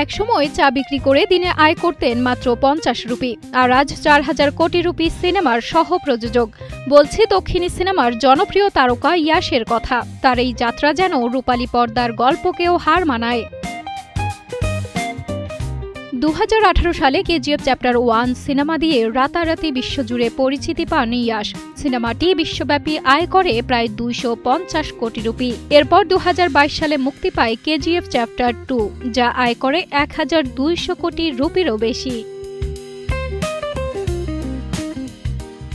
একসময় চা বিক্রি করে দিনে আয় করতেন মাত্র 50 রুপি, আর আজ 4000 কোটি রুপি সিনেমার সহ প্রযোজক। বলছি দক্ষিণী সিনেমার জনপ্রিয় তারকা ইয়াশের কথা। তার এই যাত্রা যেন রূপালী পর্দার গল্পকেও হার মানায়। 2018 সালে কেজিএফ চ্যাপ্টার 1 সিনেমা দিয়ে রাতারাতি বিশ্বজুড়ে পরিচিতি পান ইয়াশ। সিনেমাটি বিশ্বব্যাপী আয় করে প্রায় 250 কোটি রুপি। এরপর 2022 সালে মুক্তি পায় কেজিএফ চ্যাপ্টার 2, যা আয় করে 1200 কোটি রুপিরও বেশি।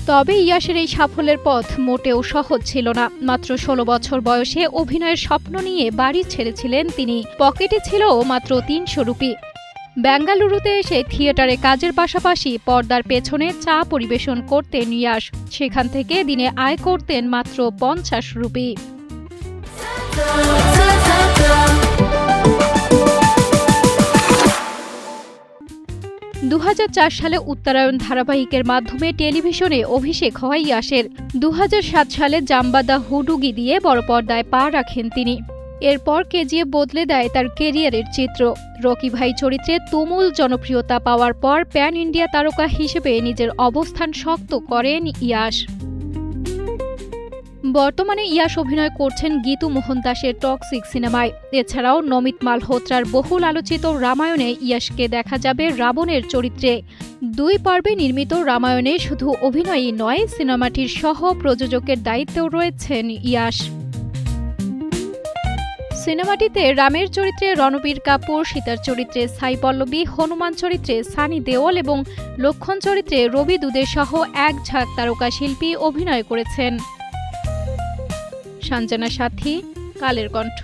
তবে ইয়াশের এই সাফল্যের পথ মোটেও সহজ ছিল না। মাত্র 16 বছর বয়সে অভিনয়ের স্বপ্ন নিয়ে বাড়ি ছেড়েছিলেন তিনি। পকেটে ছিল মাত্র 300 রুপি। বেঙ্গালুরুতে এসে থিয়েটারে কাজের পাশাপাশি পর্দার পেছনে চা পরিবেশন করতেন ইয়াশ। সেখান থেকে দিনে আয় করতেন মাত্র 50 রুপি। 2004 সালে উত্তরায়ণ ধারাবাহিকের মাধ্যমে টেলিভিশনে অভিষেক হয় ইয়াশের। 2007 সালে জাম্বাদা হুডুগি দিয়ে বড় পর্দায় পা রাখেন তিনি। এরপর কেজিএফ বদলে দেয় তার কেরিয়ারের চিত্র। রকি ভাই চরিত্রে তুমুল জনপ্রিয়তা পাওয়ার পর প্যান ইন্ডিয়া তারকা হিসেবে নিজের অবস্থান শক্ত করেন ইয়াশ। বর্তমানে ইয়াশ অভিনয় করছেন গীতু মোহনদাসের টক্সিক সিনেমায়। এছাড়াও নমিত মালহোত্রার বহুল আলোচিত রামায়ণে ইয়াশকে দেখা যাবে রাবণের চরিত্রে। 2 পর্বে নির্মিত রামায়ণে শুধু অভিনয়ই নয়, সিনেমাটির সহ প্রযোজকের দায়িত্বেও রয়েছেন ইয়াশ। সিনেমাটিতে রামের চরিত্রে রণবীর কাপুর, সীতার চরিত্রে সাই পল্লবী, হনুমান চরিত্রে সানি দেওল এবং লক্ষণ চরিত্রে রবি দুদে সহ এক ঝাঁক তারকা শিল্পী অভিনয় করেছেন। সঞ্জনা সাথী, কালের কণ্ঠ।